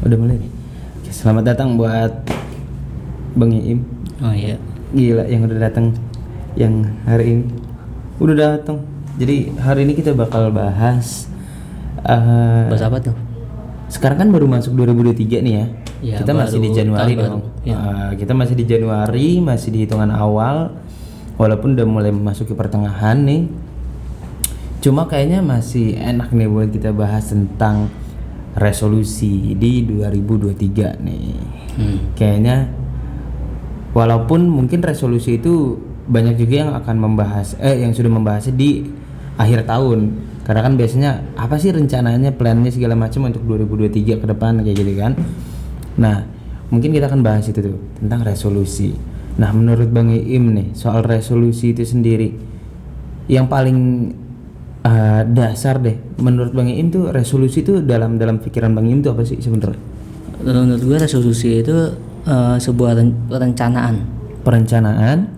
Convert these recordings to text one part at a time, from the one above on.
Udah mulai nih. Oke, selamat datang buat Bang Iim. Oh iya. Gila yang udah datang, yang hari ini udah datang. Jadi hari ini kita bakal bahas Bahas apa tuh? sekarang kan baru masuk 2023 nih ya. Ya, Kita masih di Januari dong. Ya. Kita masih di Januari, masih di hitungan awal. Walaupun udah mulai memasuki pertengahan nih. Cuma kayaknya masih enak nih buat kita bahas tentang resolusi di 2023 nih. Kayaknya walaupun mungkin resolusi itu banyak juga yang akan membahas yang sudah membahasnya di akhir tahun. Karena kan biasanya apa sih rencananya, plannya segala macam untuk 2023 ke depan kayak gitu kan. Nah, mungkin kita akan bahas itu tuh tentang resolusi. Nah, menurut Bang Iim nih soal resolusi itu sendiri yang paling dasar deh, menurut Bang Iim tuh resolusi itu dalam pikiran Bang Iim tuh apa sih sebenarnya? Menurut gue resolusi itu sebuah perencanaan. Perencanaan?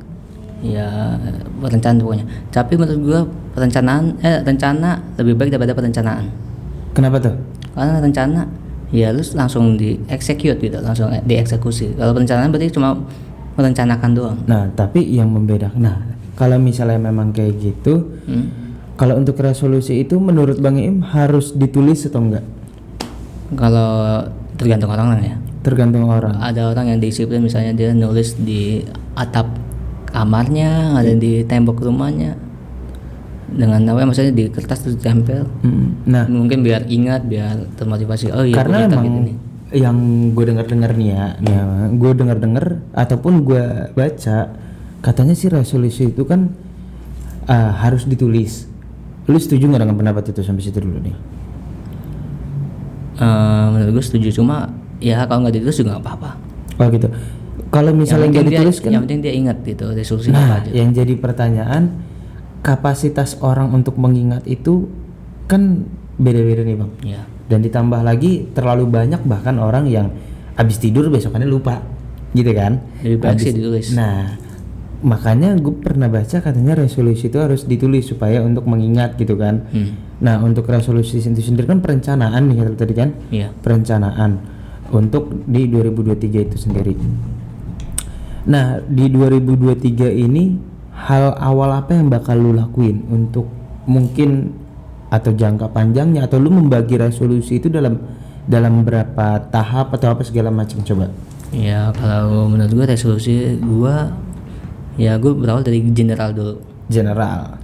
Ya, perencanaan pokoknya. Tapi menurut gue rencana lebih baik daripada perencanaan. Kenapa tuh? Karena rencana ya lu langsung di-execute gitu, langsung dieksekusi. Kalau perencanaan berarti cuma merencanakan doang. Nah, tapi yang membedakan, nah kalau misalnya memang kayak gitu, kalau untuk resolusi itu menurut Bang Iim harus ditulis atau enggak? Kalau tergantung orang ya. Tergantung orang. Ada orang yang disiplin, misalnya dia nulis di atap kamarnya, ada di tembok rumahnya dengan maksudnya di kertas terus ditempel. Nah, Mungkin biar ingat, biar termotivasi. Oh iya, karena gua emang gitu nih. yang gue dengar nih ya, gue dengar ataupun gue baca katanya sih resolusi itu kan harus ditulis. Lu setuju nggak dengan pendapat itu sampai situ dulu nih? Menurut gue setuju, cuma ya kalau nggak ditulis juga nggak apa-apa. Oh gitu. Kalau misalnya nggak ditulis kan? Yang penting dia ingat gitu resolusi Nah, apa aja. yang jadi pertanyaan, kapasitas orang untuk mengingat itu kan beda-beda nih Bang. Ya. Dan ditambah lagi terlalu banyak bahkan orang yang habis tidur besokannya lupa, gitu kan? Lebih baik sih ditulis. Nah, makanya gue pernah baca katanya resolusi itu harus ditulis supaya untuk mengingat gitu kan. Nah, untuk resolusi itu sendiri kan perencanaan nih tadi kan? Iya. Perencanaan untuk di 2023 itu sendiri. Nah, di 2023 ini hal awal apa yang bakal lu lakuin untuk mungkin atau jangka panjangnya, atau lu membagi resolusi itu dalam berapa tahap atau apa segala macam, coba? Ya, kalau menurut gue resolusi gue berawal dari general dulu. General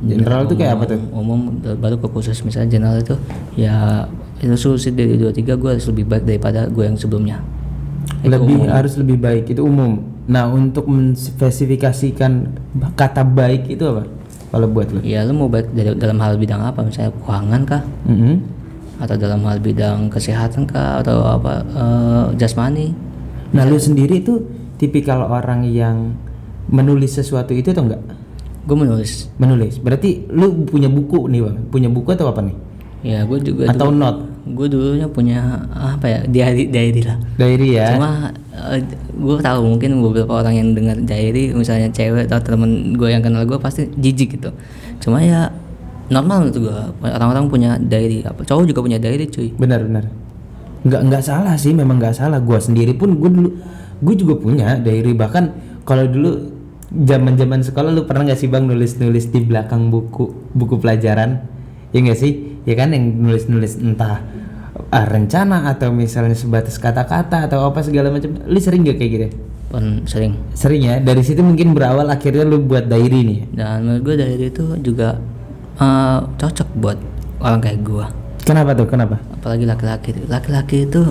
itu kayak apa tuh? Umum baru ke khusus. Misalnya general itu ya resolusi dari 23 gue harus lebih baik daripada gue yang sebelumnya. Harus lebih baik, itu umum. Nah, untuk menspesifikasikan kata baik itu apa kalau buat lu? Ya, lu mau baik dalam hal bidang apa? Misalnya keuangan kah? Atau dalam hal bidang kesehatan kah? Atau apa jasmani? Nah, lu sendiri tuh tipikal orang yang menulis sesuatu itu atau enggak? Gue menulis. Berarti lu punya buku nih Bang? Punya buku atau apa nih? Ya, gue juga. Atau note? Gue dulunya punya apa ya, diary lah. Diary ya. Cuma gue tahu mungkin beberapa orang yang dengar diary, misalnya cewek atau temen gue yang kenal gue pasti jijik gitu. Cuma ya normal menurut gue, orang-orang punya diary. Apa cowok juga punya diary cuy. Benar. Nggak salah sih, memang nggak salah. Gue sendiri pun gue juga punya diary. Bahkan kalau dulu zaman sekolah, lu pernah nggak sih Bang nulis di belakang buku pelajaran? Ya nggak sih? Ya kan, yang nulis entah rencana atau misalnya sebatas kata-kata atau apa segala macam. Lu sering gak kayak gitu? Sering ya. Dari situ mungkin berawal akhirnya lu buat diary nih. Dan menurut gue diary itu juga cocok buat orang kayak gue. Kenapa tuh? Kenapa? Apalagi laki-laki itu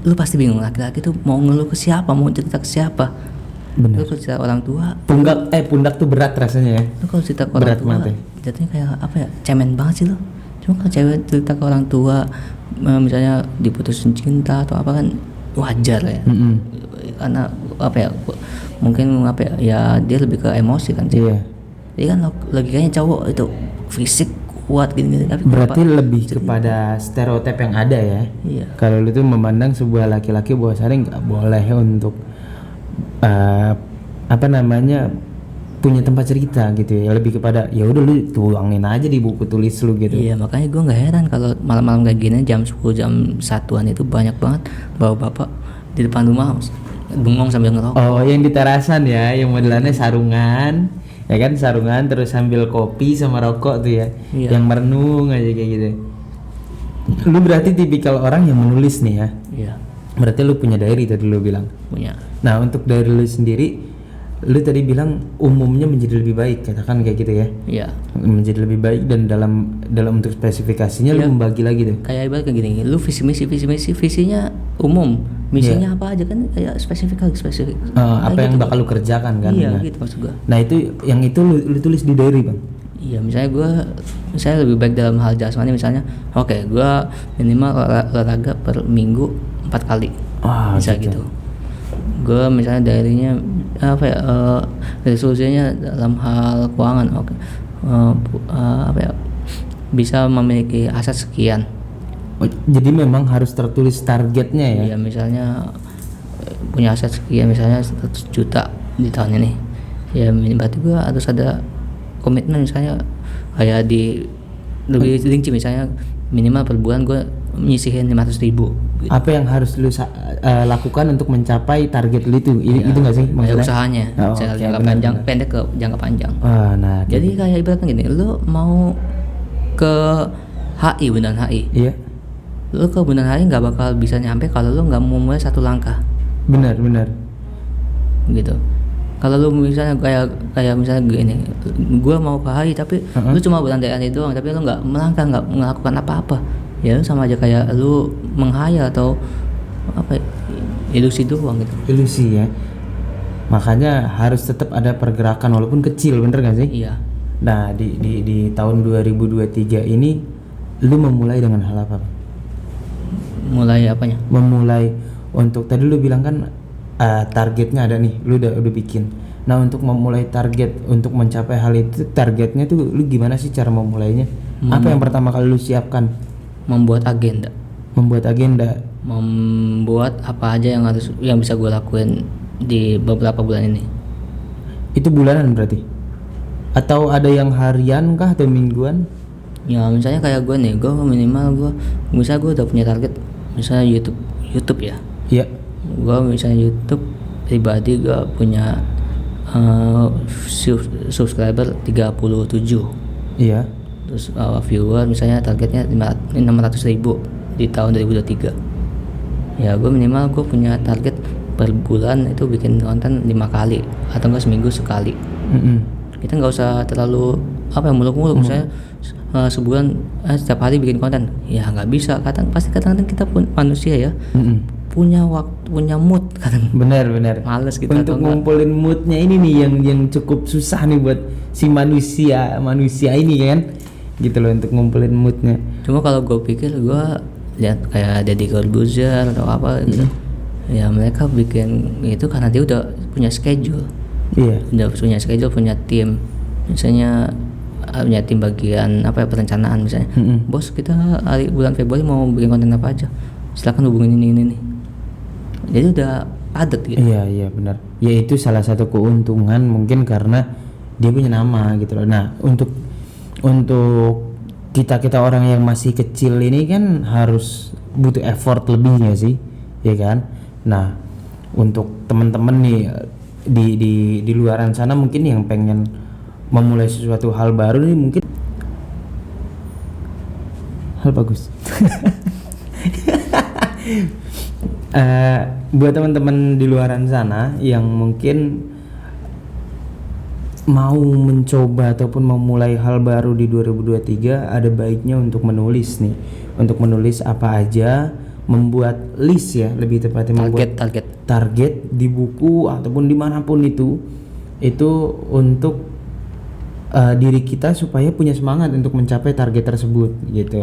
lu pasti bingung, laki-laki itu mau ngeluh ke siapa, mau cerita ke siapa. Bener. Lu kalau cerita orang tua, pundak tuh berat rasanya ya. Lu kalau cerita ke orang tua jatuhnya kayak apa ya, cemen banget sih lu. Cuma kalau cewek cerita ke orang tua, misalnya diputusin cinta atau apa, kan wajar ya. Karena apa ya, mungkin apa ya dia lebih ke emosi kan sih. Iya. Jadi kan logikanya cowok itu fisik kuat gini. Tapi berarti lebih kepada stereotip yang ada ya. Iya. Kalau lu tuh memandang sebuah laki-laki bahwasanya nggak boleh untuk punya tempat cerita gitu ya, lebih kepada ya udah lu tuangin aja di buku tulis lu gitu. Iya, makanya gue nggak heran kalau malam-malam kayak gini jam 10 jam 1-an itu banyak banget bapak-bapak di depan rumah bengong sambil ngerokok. Oh, yang di terasan ya, yang modelannya sarungan, ya kan, sarungan terus sambil kopi sama rokok tuh ya, Iya. yang merenung aja kayak gitu. Lu berarti tipikal orang yang menulis nih ya. Iya, Berarti lu punya diary tadi lu bilang. punya. Nah, untuk diary lu sendiri, lu tadi bilang umumnya menjadi lebih baik, katakan kayak gitu ya. Iya. Menjadi lebih baik, dan dalam untuk spesifikasinya Iya. lu membagi lagi tuh. Kayak ibarat kayak gini, lu visi misi visinya umum, misinya apa aja kan kayak spesifik. Apa Kayak yang gitu, bakal lu kerjakan kan? Iya, Nah. gitu maksud gua. Nah, itu yang itu lu tulis di diary, Bang. Iya, misalnya lebih baik dalam hal jasmani, misalnya oke, gua minimal olahraga per minggu 4 kali. Wah, Bisa gitu. Gue misalnya diary-nya apa ya, resolusinya dalam hal keuangan, oke. Apa ya, bisa memiliki aset sekian. Oh, jadi memang harus tertulis targetnya ya. Iya, misalnya punya aset sekian, misalnya 100 juta di tahun ini. Ya berarti gue harus ada komitmen, misalnya kayak lebih rinci, misalnya minimal per bulan gue nyisihin 500.000 gitu. Apa yang harus lu lakukan untuk mencapai target lu itu? Ya, Itu nggak sih kayak maksudnya? usahanya, Oh, misalnya oke, jangka benar, panjang, benar. pendek ke jangka panjang. Nah, Jadi kayak ibaratnya gini, lu mau ke HI, Bundaran HI, iya, lu ke Bundaran HI nggak bakal bisa nyampe kalau lu nggak mau mulai satu langkah benar. gitu. Kalau lu misalnya kayak misalnya gini, gua mau ke HI tapi lu cuma berandai-andai doang, tapi lu nggak melangkah, nggak melakukan apa-apa, ya lu sama aja kayak lu menghayal atau apa, ilusi doang gitu. Ilusi ya. Makanya harus tetap ada pergerakan walaupun kecil, bener gak sih? Iya. Nah, di tahun 2023 ini lu memulai dengan hal apa? Mulai apanya? Memulai untuk tadi lu bilang kan targetnya ada nih, lu udah bikin. Nah, untuk memulai target untuk mencapai hal itu, targetnya tuh lu gimana sih cara memulainya? Apa yang pertama kali lu siapkan? Membuat agenda. Membuat agenda. Membuat apa aja yang bisa gue lakuin di beberapa bulan ini. Itu bulanan berarti? Atau ada yang harian kah atau mingguan? Ya misalnya kayak gue nih, gue minimal misalnya gue udah punya target, misalnya YouTube ya. Iya. Gue misalnya YouTube pribadi gue punya subscriber 37. Iya. Terus viewer misalnya targetnya 600.000 di tahun 2023. Ya gue minimal gue punya target per bulan itu bikin konten 5 kali atau enggak seminggu sekali. Kita nggak usah terlalu apa yang muluk-muluk, misalnya sebulan setiap hari bikin konten, ya nggak bisa. Kadang-kadang kita pun manusia ya, punya waktu, punya mood kadang. Benar. Males gitu. Untuk ngumpulin moodnya ini nih yang cukup susah nih buat si manusia ini kan, gitu loh, untuk ngumpulin moodnya. Cuma kalau gue pikir, gue lihat kayak Deddy Corbuzier atau apa gitu, ya mereka bikin itu karena dia udah punya schedule. Iya. Udah punya schedule, punya tim, misalnya punya tim bagian apa ya, perencanaan misalnya. Bos, kita bulan Februari mau bikin konten apa aja, silakan hubungin ini. Jadi udah padat gitu. Iya benar. Ya itu salah satu keuntungan mungkin karena dia punya nama gitu loh. Nah, untuk kita orang yang masih kecil ini kan harus butuh effort lebihnya sih, ya kan? Nah, untuk teman-teman nih di luaran sana mungkin yang pengen memulai sesuatu hal baru nih, mungkin hal bagus. Buat teman-teman di luaran sana yang mungkin mau mencoba ataupun memulai hal baru di 2023, ada baiknya untuk menulis nih, untuk menulis apa aja, membuat list ya, lebih tepatnya membuat target di buku ataupun dimanapun itu untuk diri kita supaya punya semangat untuk mencapai target tersebut gitu.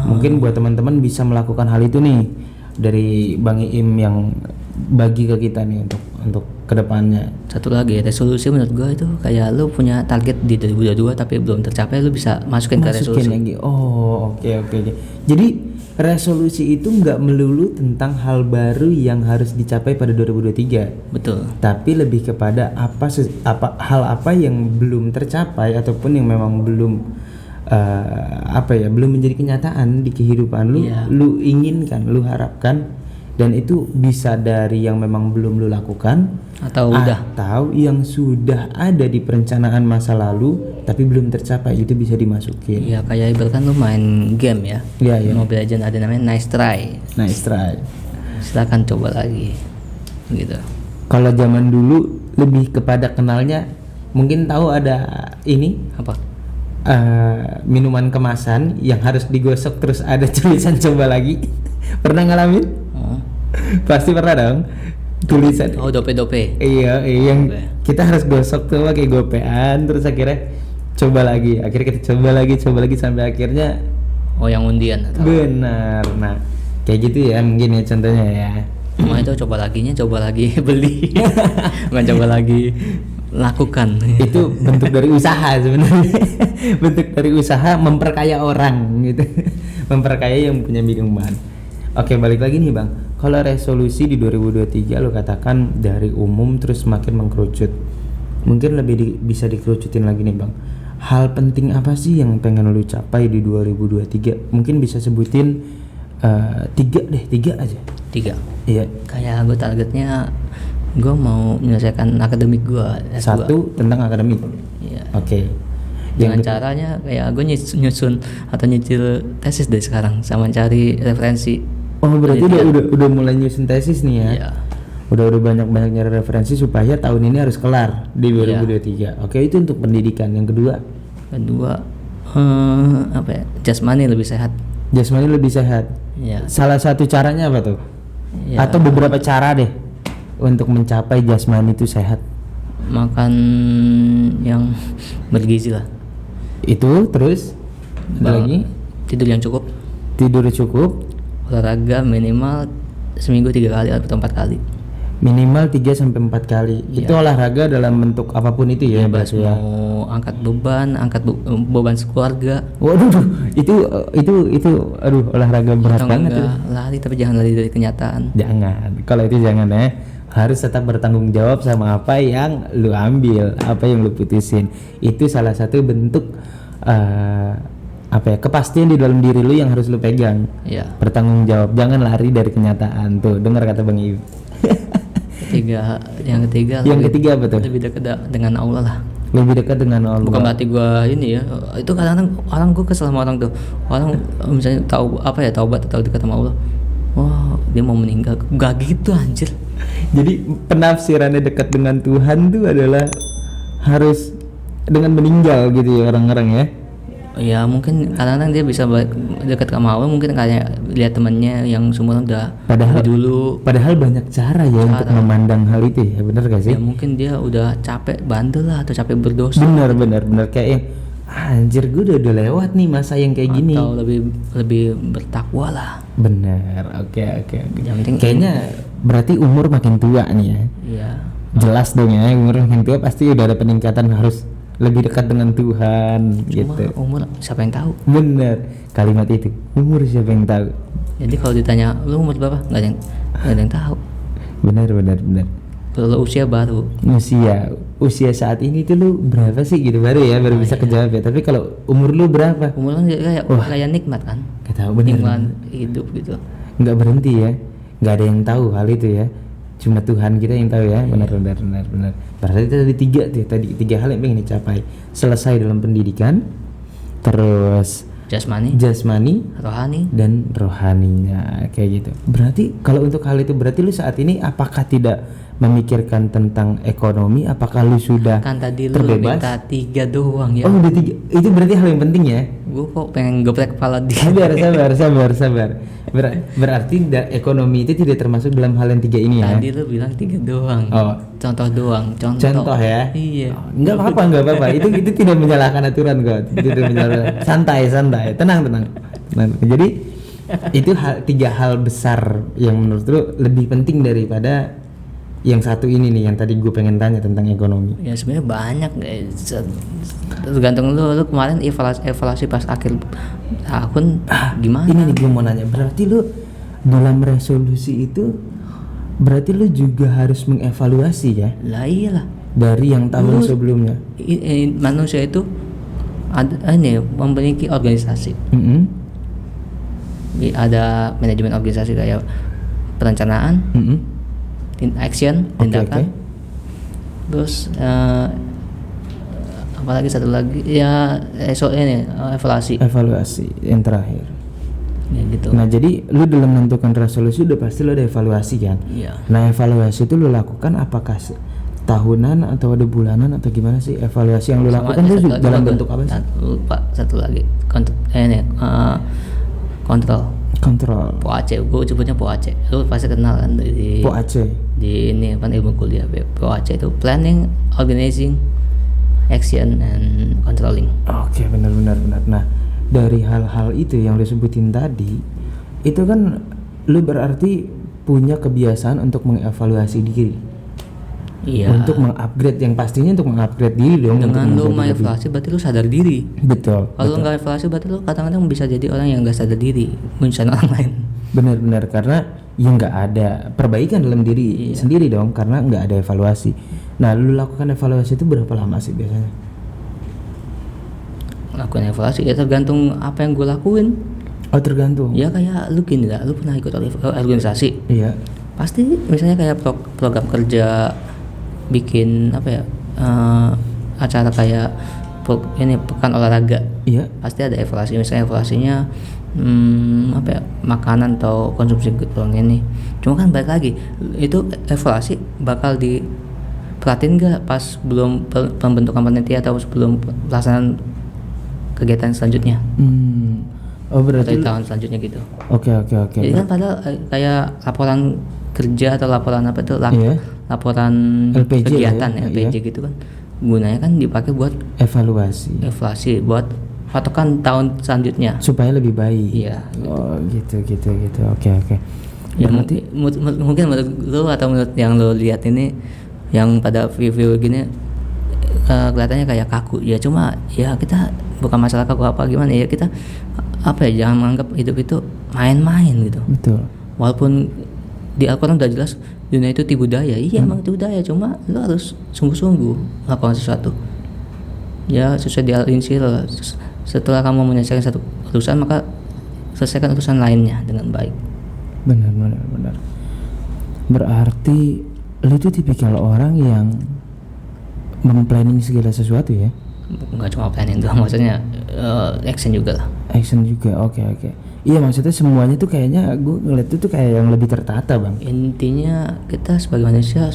Mungkin buat teman-teman bisa melakukan hal itu nih dari Bang Iim yang bagi ke kita nih untuk kedepannya. Satu lagi, resolusi menurut gue itu kayak lu punya target di 2022 tapi belum tercapai, lu bisa masukin ke resolusi lagi. Oh, oke. Jadi resolusi itu nggak melulu tentang hal baru yang harus dicapai pada 2023. Betul. Tapi lebih kepada hal apa yang belum tercapai ataupun yang memang belum belum menjadi kenyataan di kehidupan lu. Iya. Lu inginkan, lu harapkan, dan itu bisa dari yang memang belum lu lakukan Atau yang sudah ada di perencanaan masa lalu tapi belum tercapai, itu bisa dimasukin. ya kayak ibaratkan lu main game ya. Iya. Mobile Legends ada namanya Nice Try. Silakan coba lagi. Gitu. Kalau zaman dulu lebih kepada kenalnya, mungkin tahu ada ini Apa? minuman kemasan yang harus digosok terus ada tulisan coba lagi. Pernah ngalamin? Pasti pernah dong. Tulisan. Oh, dope-dope. Iya, yang kita harus gosok tuh pakai gopean, terus akhirnya coba lagi. Akhirnya kita coba lagi sampai akhirnya yang undian atau benar. Nah, kayak gitu ya mungkin ya contohnya ya. itu coba lagi beli. Bukan coba lagi lakukan. Itu bentuk dari usaha sebenarnya. Bentuk dari usaha memperkaya orang gitu. Memperkaya yang punya minuman. Oke, balik lagi nih Bang. Kalau resolusi di 2023 lo katakan dari umum terus semakin mengkerucut. Mungkin lebih bisa dikerucutin lagi nih Bang. Hal penting apa sih yang pengen lo capai di 2023? Mungkin bisa sebutin 3 aja. 3. Iya. Kayak gue targetnya gue mau menyelesaikan akademik gue. 1 tentang akademik. Iya. Oke. Dengan caranya kayak gue nyusun atau nyicil tesis dari sekarang sama cari referensi. Oh, berarti udah mulai nyusun tesis nih ya. Iya. Udah banyak nyari referensi supaya tahun ini harus kelar di 2023. Oke, itu untuk pendidikan. Yang kedua, jasmani lebih sehat. Jasmani lebih sehat. Iya. Salah satu caranya apa tuh? Ya, atau beberapa cara deh untuk mencapai jasmani itu sehat. Makan yang bergizi lah. Itu terus ada lagi? Tidur yang cukup. Tidur cukup. Olahraga minimal seminggu 3 kali atau 4 kali. Minimal 3 sampai 4 kali. Iya. Itu olahraga dalam bentuk apapun itu ya, Bebas ya. mau angkat beban sekeluarga. Waduh, itu aduh, olahraga berat Atau banget enggak, lari tapi jangan lari dari kenyataan. Jangan. Kalau itu jangan ya. Harus tetap bertanggung jawab sama apa yang lu ambil, apa yang lu putusin. Itu salah satu bentuk kepastian di dalam diri lu yang harus lu pegang. Iya. Bertanggung jawab, jangan lari dari kenyataan. Tuh, dengar kata Bang Iu. Yang ketiga apa tuh? lebih dekat dengan Allah lah. Lebih dekat dengan Allah. Bukan berarti gue ini ya, itu kadang-kadang orang gue kesel sama orang tuh. Orang misalnya taubat atau dekat sama Allah, wah dia mau meninggal, gak gitu anjir. Jadi penafsirannya dekat dengan Tuhan tuh adalah harus dengan meninggal gitu ya orang-orang ya. Ya mungkin kadang-kadang dia bisa dekat sama Allah, mungkin kayak lihat temannya yang seumuran udah padahal banyak cara ya untuk memandang hal itu ya, benar gak sih? Ya mungkin dia udah capek bandel lah atau capek berdosa. Benar kayak yang anjir gue udah lewat nih masa yang kayak gini. Atau lebih bertakwa lah. Benar. Oke. Yang penting kayaknya berarti umur makin tua nih ya. Iya. Jelas dong ya, umur makin tua pasti udah ada peningkatan, harus lebih dekat dengan Tuhan. Cuma gitu. umur siapa yang tahu? Bener kalimat itu, umur siapa yang tahu. Jadi kalau ditanya lu umur berapa, nggak ada yang tahu. Bener. Kalau usia baru. Usia saat ini tuh lu berapa sih gitu, baru bisa kejawab ya. Tapi kalau umur lu berapa? Umur kan kayak nikmat kan? Gak tahu, bener. Nikmat hidup gitu. Nggak berhenti ya, nggak ada yang tahu hal itu ya. Cuma Tuhan kita yang tahu ya. Benar. Berarti tadi tiga hal yang pengen dicapai. Selesai dalam pendidikan, terus jasmani, rohani, dan rohaninya kayak gitu. Berarti kalau untuk hal itu, berarti lu saat ini apakah tidak memikirkan tentang ekonomi? Apakah lu sudah kan tadi terbebas? Lu minta 3 doang ya. Oh udah 3, itu berarti hal yang penting ya. Gue kok pengen geprek kepala dia. Sabar. Berarti ekonomi itu tidak termasuk dalam hal yang 3 ini ya. Tadi lu bilang 3 doang. Oh. Contoh doang. Contoh ya. Iya. Enggak apa-apa. Itu tidak menyalahkan aturan kok. Tidak menyalahkan. Santai. Tenang. Jadi itu 3 hal besar yang menurut lu lebih penting daripada Yang satu ini nih yang tadi gue pengen tanya tentang ekonomi. Ya sebenarnya banyak, tergantung lu kemarin evaluasi pas akhir tahun gimana. Ini nih gue mau nanya, berarti lu dalam resolusi itu berarti lu juga harus mengevaluasi ya Lah iyalah, dari yang tahun sebelumnya. manusia itu ini memiliki organisasi. Ada manajemen organisasi kayak perencanaan, action, tindakan. Terus apalagi satu lagi ya evaluasi yang terakhir ya gitu. Nah jadi lu dalam menentukan resolusi udah pasti lu ada evaluasi kan. Iya. Nah evaluasi itu lu lakukan apakah tahunan atau ada bulanan atau gimana sih evaluasi yang lu lakukan itu dalam bentuk apa sih? Lupa satu lagi kontrol POAC, gue sebutnya POAC, lu pasti kenal kan di POAC di ini apa ilmu kuliah. POAC itu planning, organizing, action, and controlling. Oke, benar. Nah dari hal-hal itu yang lu sebutin tadi itu kan lu berarti punya kebiasaan untuk mengevaluasi diri. Iya. Untuk mengupgrade, yang pastinya untuk mengupgrade diri dong. Dengan lu mengevaluasi berarti lu sadar diri. Betul. Kalau nggak evaluasi berarti lu kadang-kadang bisa jadi orang yang nggak sadar diri, menyusahkan orang lain. Benar karena ya nggak ada perbaikan dalam diri sendiri dong karena nggak ada evaluasi. Nah lu lakukan evaluasi itu berapa lama sih biasanya? Lakukan evaluasi ya tergantung apa yang gue lakuin. Oh tergantung. Ya kayak lu gini lah, lu pernah ikut organisasi? Iya. Pasti misalnya kayak program kerja, bikin apa ya acara kayak ini pekan olahraga. Iya. Pasti ada evaluasi, misalnya evaluasinya apa ya, makanan atau konsumsi gedung ini. Cuma kan balik lagi, itu evaluasi bakal diperhatiin nggak pas belum pembentukan panitia atau sebelum pelaksanaan kegiatan selanjutnya. Oh berarti atau di tahun selanjutnya gitu. Oke. Jadi kan padahal kayak laporan kerja atau laporan apa itu laporan LPG kegiatan ya, LPG gitu kan, gunanya kan dipakai buat evaluasi buat patokan tahun selanjutnya supaya lebih baik. Iya gitu. Oh gitu. Oke. Ya, mungkin menurut lo atau menurut yang lo lihat ini yang pada view gini kelihatannya kayak kaku ya, cuma ya kita bukan masalah kaku apa gimana ya, kita apa ya, jangan menganggap hidup itu main-main gitu. Betul. Walaupun di Al-Quran udah jelas dunia itu tipu daya, emang tipu daya, cuma lo harus sungguh-sungguh melakukan sesuatu ya sesuai di Al-Insyir. Setelah kamu menyelesaikan satu urusan maka selesaikan urusan lainnya dengan baik. Benar. Berarti lu itu tipikal orang yang memplanning segala sesuatu ya? Enggak cuma planning doang, maksudnya action juga lah. Action juga, oke. Iya maksudnya semuanya tuh kayaknya gue ngeliat itu kayak yang lebih tertata bang. Intinya kita sebagai manusia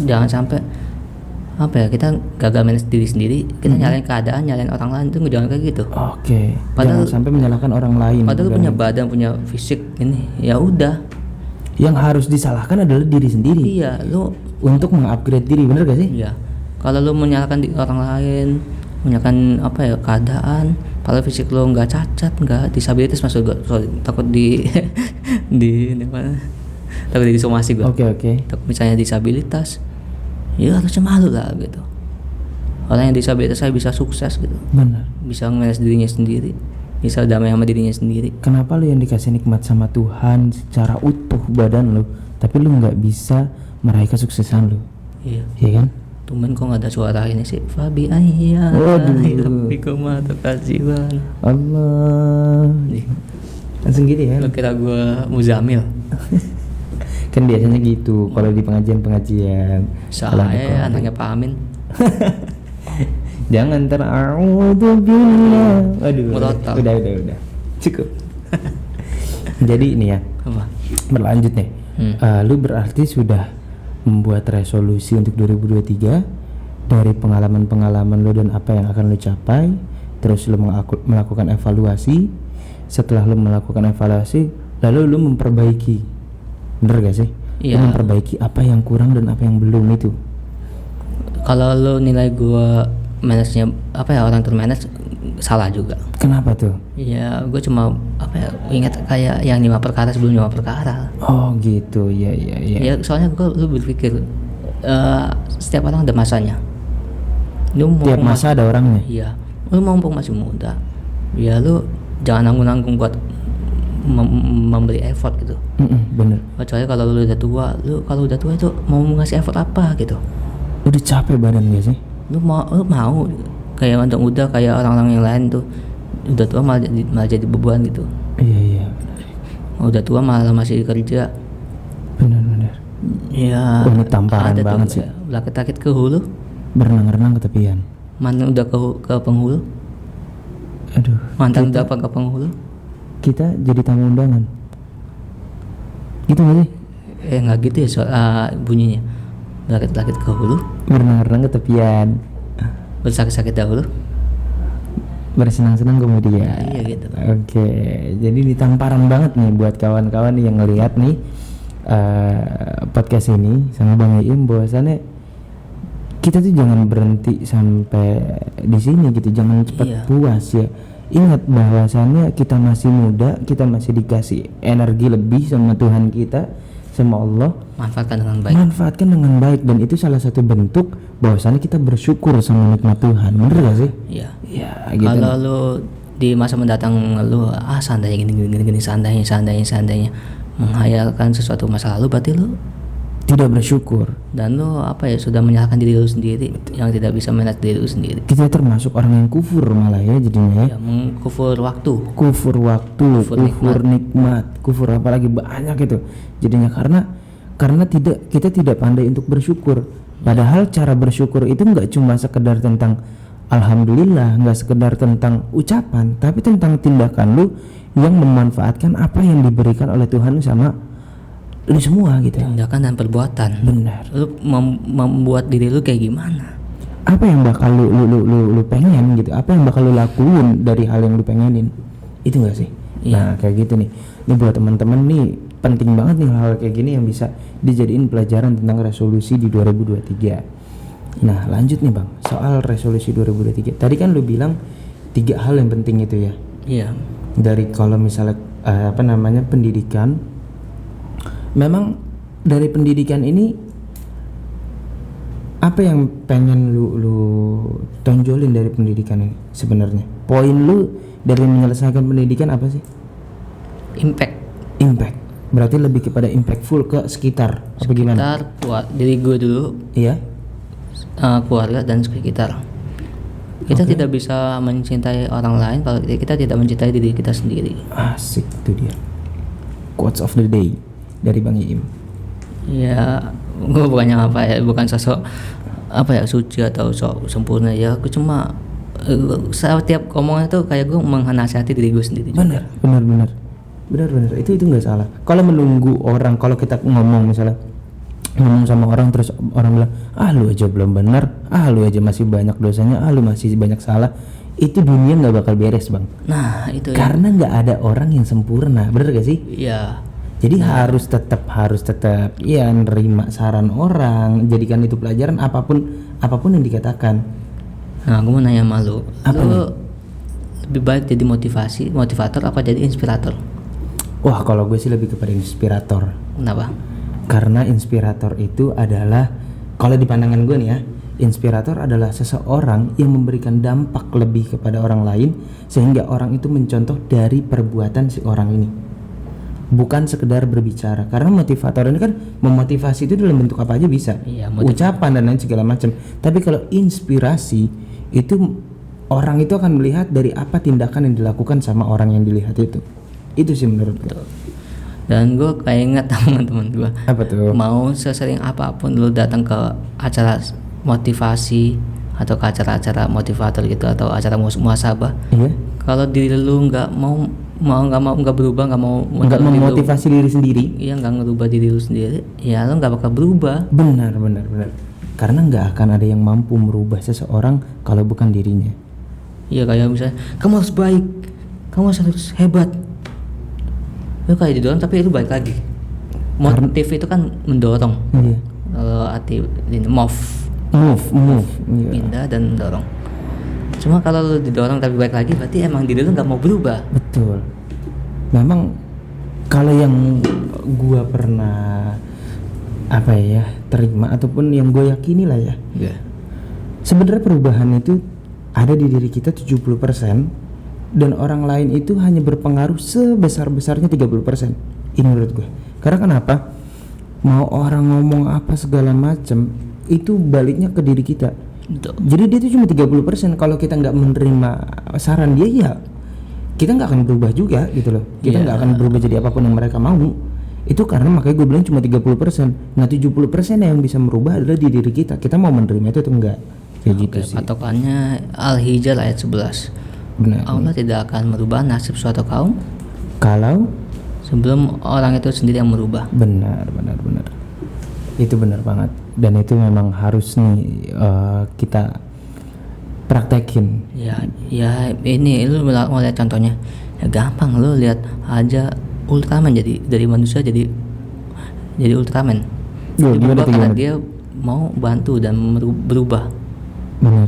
jangan sampai apa ya, kita gagal manage diri sendiri, kita nyalain keadaan, nyalain orang lain, itu jangan kayak gitu. Oke. Padahal jangan sampai menyalahkan orang lain. Padahal punya badan, punya fisik ini, ya udah. Yang harus disalahkan adalah diri sendiri. Iya, lu untuk mengupgrade diri, bener gak sih? Iya. Kalau lu menyalahkan orang lain, menyalahkan apa ya keadaan, kalau fisik lu nggak cacat, nggak disabilitas, maksud gue takut di mana? Takut di disomasi gue. Oke. Takut misalnya disabilitas, ya harusnya malu lah gitu. Orang yang disabilitas saya bisa sukses gitu. Benar. Bisa nge-manage dirinya sendiri, bisa damai sama dirinya sendiri. Kenapa lu yang dikasih nikmat sama Tuhan secara utuh badan lu, tapi lu nggak bisa meraih kesuksesan lu? Iya. Iya kan? Tumben kok nggak ada suara ini sih. Fabi ayya. Rabbikum atakasiban. Allah. Langsung gitu ya. Lu kira gue Muzamil? Kan biasanya gitu kalau di pengajian. Saya anaknya Pak Amin. Jangan ter'audzubillah. Aduh. Murotal. Udah. Cukup. Jadi ini ya. Apa? Berlanjut nih. Lu berarti sudah membuat resolusi untuk 2023 dari pengalaman lu dan apa yang akan lu capai. Terus lu melakukan evaluasi. Setelah lu melakukan evaluasi, lalu lu memperbaiki. Bener gak sih? Iya. Lu memperbaiki apa yang kurang dan apa yang belum itu. Kalau lu nilai gua manage-nya apa ya, orang termanage, salah juga. Kenapa tuh? Ya gue cuma ingat kayak yang 5 perkara sebelum 5 perkara. Oh gitu, ya. Ya soalnya lu berpikir setiap orang ada masanya. Tiap masa ada orangnya. Iya, lu mumpung masih muda, ya lu jangan nanggung-nanggung buat memberi effort gitu. Bener. Kecuali kalau lu udah tua, kalau udah tua itu mau ngasih effort apa gitu? Udah capek badan gak sih? Lu mau kayak udah kayak orang-orang yang lain tuh udah tua malah jadi beban gitu. Iya. Udah tua malah masih kerja. Bener. Ya. Ini tamparan banget sih. Rakit-rakit ke hulu, berenang-renang ke tepian. mantan udah ke penghulu. Aduh. Mantan udah ke penghulu. Kita jadi tamu undangan. Gitu gak sih? Nggak gitu ya bunyinya. Rakit-rakit ke hulu, berenang-renang ke tepian, bersakit-sakit dahulu, bersenang-senang kemudian. Iya gitu. Oke, jadi ditamparan banget nih buat kawan-kawan yang ngelihat nih podcast ini sama Bang Iim, bahwasannya kita tuh jangan berhenti sampai di sini gitu, jangan cepat puas ya. Ingat bahwasannya kita masih muda, kita masih dikasih energi lebih sama Tuhan kita, sama Allah. Manfaatkan dengan baik, dan itu salah satu bentuk bahwasannya kita bersyukur sama nikmat Tuhan. Bener gak sih? Iya. Ya, gitu. Kalau lu di masa mendatang lu seandainya gini seandainya menghayalkan sesuatu masa lalu, berarti lu tidak bersyukur, dan lu sudah menyalahkan diri lu sendiri yang tidak bisa manage diri lu sendiri. Kita termasuk orang yang kufur malah ya jadinya ya. Kufur waktu, kufur nikmat, kufur apalagi banyak itu jadinya, karena kita tidak pandai untuk bersyukur. Padahal cara bersyukur itu nggak cuma sekedar tentang alhamdulillah, nggak sekedar tentang ucapan, tapi tentang tindakan lu yang memanfaatkan apa yang diberikan oleh Tuhan sama lu semua gitu. Tindakan dan perbuatan. Benar. Lu membuat diri lu kayak gimana? Apa yang bakal lu pengen gitu? Apa yang bakal lu lakuin dari hal yang lu pengenin? Itu enggak sih? Iya. Nah, kayak gitu nih. Ini buat teman-teman nih penting banget nih hal kayak gini yang bisa dijadiin pelajaran tentang resolusi di 2023. Nah, lanjut nih Bang, soal resolusi 2023. Tadi kan lu bilang 3 hal yang penting itu ya. Iya. Dari kalau misalnya pendidikan, memang dari pendidikan ini apa yang pengen lu tonjolin dari pendidikan ini sebenarnya? Poin lu dari menyelesaikan pendidikan apa sih? Impact. Berarti lebih kepada impactful ke sekitar apa gimana? Jadi gue dulu. Iya. Keluarga dan sekitar. Kita tidak bisa mencintai orang lain kalau kita tidak mencintai diri kita sendiri. Asik, itu dia quotes of the day dari Bang Iim. Ya, gue bukannya bukan sosok suci atau sok sempurna ya. Aku cuma setiap omongan itu kayak gue menasihati diri gue sendiri. Benar. Itu nggak salah. Kalau menunggu orang, kalau kita ngomong sama orang terus orang bilang, lu aja belum benar, lu aja masih banyak dosanya, lu masih banyak salah, itu dunia nggak bakal beres Bang. Nah itu karena nggak ada orang yang sempurna, bener gak sih? Iya. Jadi harus tetap ya nerima saran orang, jadikan itu pelajaran apapun yang dikatakan. Nah aku mau nanya sama lu, lu lebih baik jadi motivator apa jadi inspirator? Wah, kalau gue sih lebih kepada inspirator. Kenapa? Karena inspirator itu adalah, kalau di pandangan gue nih ya, inspirator adalah seseorang yang memberikan dampak lebih kepada orang lain sehingga orang itu mencontoh dari perbuatan si orang ini, bukan sekedar berbicara. Karena motivator ini kan memotivasi itu dalam bentuk apa aja bisa, ucapan dan lain segala macam. Tapi kalau inspirasi itu orang itu akan melihat dari apa tindakan yang dilakukan sama orang yang dilihat itu sih menurut gue. Dan gue kayak ingat teman-teman gue. Apa tuh? Mau sesering apapun lu datang ke acara motivasi atau ke acara-acara motivator gitu atau acara muhasabah. Iya. Kalau diri lu nggak berubah, nggak mau memotivasi diri sendiri. Iya, nggak ngerubah diri lu sendiri, ya lu nggak bakal berubah. Benar. Karena nggak akan ada yang mampu merubah seseorang kalau bukan dirinya. Iya, kayak misalnya kamu harus baik, kamu harus hebat. Lu kayak didorong tapi itu balik lagi. Motif itu kan mendorong. Iya. Kalau arti move. Iya. Pindah dan mendorong. Cuma kalau lu didorong tapi balik lagi, berarti emang diri lu nggak mau berubah. Betul. Memang kalau yang gua pernah terima ataupun yang gue yakini lah ya. Iya. Sebenarnya perubahan itu ada di diri kita 70% dan orang lain itu hanya berpengaruh sebesar-besarnya 30%. Ini menurut gue. Karena kenapa? Mau orang ngomong apa segala macam itu baliknya ke diri kita. Betul. Jadi dia itu cuma 30%. Kalau kita nggak menerima saran dia, ya kita nggak akan berubah juga gitu loh. Kita nggak akan berubah jadi apapun yang mereka mau. Itu karena makanya gue bilang cuma 30%. Nah 70% yang bisa merubah adalah di diri kita. Kita mau menerima itu atau enggak. Kayak gitu sih. Patokannya Al-Hijr ayat 11. Benar. Allah tidak akan merubah nasib suatu kaum kalau sebelum orang itu sendiri yang merubah. Benar. Itu benar banget. Dan itu memang harus nih kita praktekin. Ya ini lu mau lihat contohnya. Ya gampang, lu lihat aja Ultraman, jadi dari manusia jadi Ultraman. Dia berubah karena dia mau bantu dan berubah. Benar.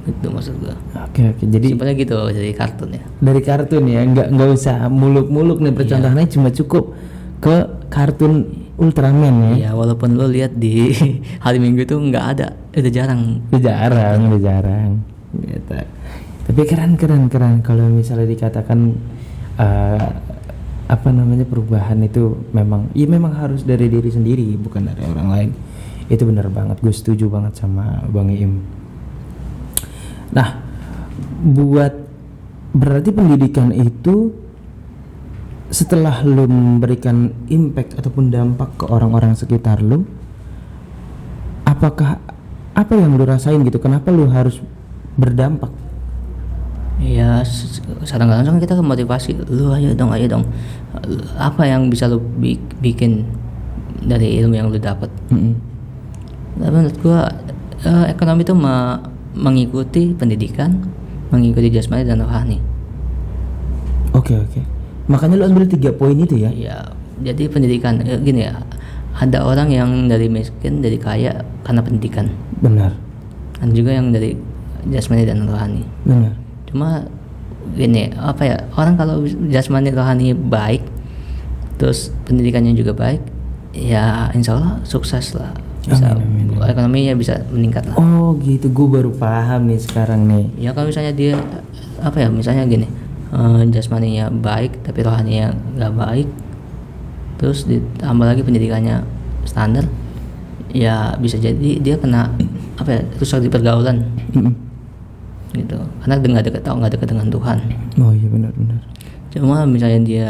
Itu maksud gua. Oke. Jadi simpelnya gitu dari kartun ya. Dari kartun ya, nggak usah muluk-muluk nih percontohannya, cuma cukup ke kartun Ultraman ya. Iya, walaupun lo lihat di hari Minggu itu nggak ada, udah jarang. Udah jarang. Gitu. Tapi keren kalau misalnya dikatakan perubahan itu memang harus dari diri sendiri, bukan dari orang lain. Itu benar banget, gue setuju banget sama Bang Iim. Nah, berarti pendidikan itu setelah lu memberikan impact ataupun dampak ke orang-orang sekitar lu, apakah apa yang lu rasain gitu? Kenapa lu harus berdampak? Ya, secara nggak langsung kita motivasi, lu ayo dong. Apa yang bisa lu bikin dari ilmu yang lu dapat? Tapi menurut gua ekonomi itu mengikuti pendidikan, mengikuti jasmani dan rohani. Oke. Makanya lu ambil 3 poin itu ya? Ya, jadi pendidikan gini ya, ada orang yang dari miskin jadi kaya karena pendidikan. Benar. Dan juga yang dari jasmani dan rohani. Benar. Cuma gini, orang kalau jasmani rohani baik, terus pendidikannya juga baik, ya insya Allah sukses lah. Amin. Ekonominya bisa meningkat lah. Oh gitu, gue baru paham nih sekarang nih. Ya kalau misalnya dia misalnya gini, jasmaninya baik tapi rohaninya nggak baik, terus ditambah lagi pendidikannya standar, ya bisa jadi dia kena rusak di pergaulan. Gitu, karena nggak dekat dengan Tuhan. Oh iya benar. Cuma misalnya dia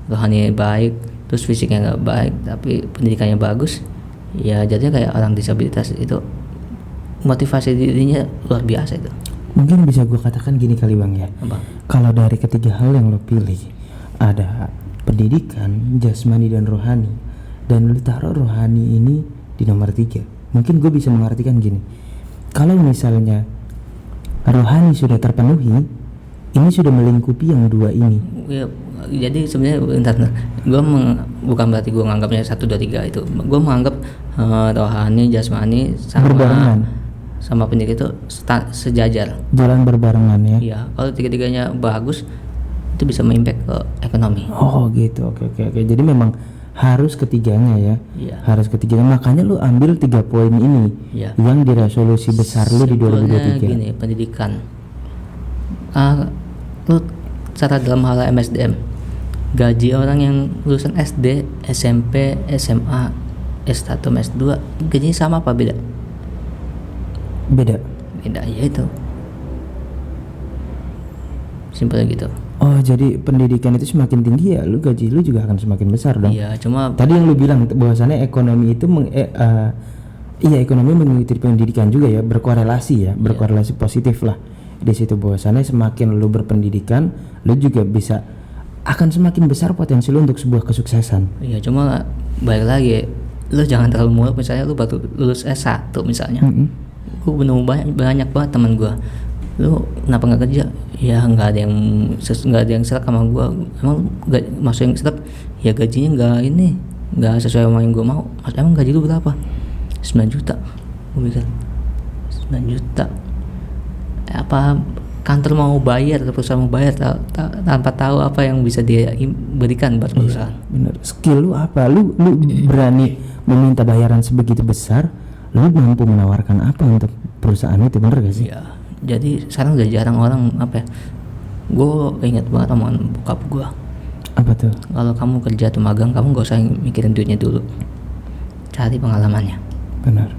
rohani baik, terus fisiknya nggak baik, tapi pendidikannya bagus, ya jadinya kayak orang disabilitas itu, motivasi dirinya luar biasa itu. Mungkin bisa gue katakan gini kali Bang ya. Apa? Kalau dari ketiga hal yang lo pilih, ada pendidikan, jasmani dan rohani, dan lo taruh rohani ini di nomor 3. Mungkin gue bisa mengartikan gini, kalau misalnya rohani sudah terpenuhi, ini sudah melingkupi yang 2 ini. Ya, jadi sebenarnya bukan berarti gue menganggapnya 1, 2, 3 itu. Gue menganggap rohani, jasmani sama pendidikan itu sejajar. Jalan berbarengan ya. Iya, kalau 3-tiganya bagus itu bisa mengimpact ke ekonomi. Oh gitu, oke. Jadi memang harus ketiganya ya. Iya. Harus ketiganya. Makanya lu ambil 3 poin ini. Iya. Yang di resolusi besar lu di 2023. Gini, pendidikan. Lu secara dalam hal MSDM, gaji orang yang lulusan SD, SMP, SMA, S1, S2, gajinya sama apa beda? Beda ya itu. Simpelnya gitu. Oh jadi pendidikan itu semakin tinggi ya, lu gaji lu juga akan semakin besar dong. Iya, cuma tadi yang lu bilang bahwasannya ekonomi itu ekonomi mengikuti pendidikan juga ya, berkorelasi ya, berkorelasi positif lah di situ. Bahwasannya semakin lu berpendidikan, lu juga akan semakin besar potensi lu untuk sebuah kesuksesan. Iya, cuma balik lagi, lu jangan terlalu muluk. Misalnya lu baru lulus S1 misalnya, gue bener banyak banget teman gue, lu kenapa nggak kerja? Ya nggak ada yang serak sama gue. Emang maksud yang serak ya gajinya nggak sesuai sama yang gue mau. Emang gaji lu berapa? 9 juta. Gue mikir 9 juta apa kantor mau bayar atau perusahaan mau bayar tanpa tahu apa yang bisa dia berikan buat perusahaan. Bener. Skill lu apa? Lu berani meminta bayaran sebegitu besar, lu mampu menawarkan apa untuk perusahaan itu, bener gak sih? Iya. Jadi sekarang udah jarang orang apa ya? Gue ingat banget omongan bokap gue. Apa tuh? Kalau kamu kerja atau magang, kamu gak usah mikirin duitnya dulu, cari pengalamannya. Benar.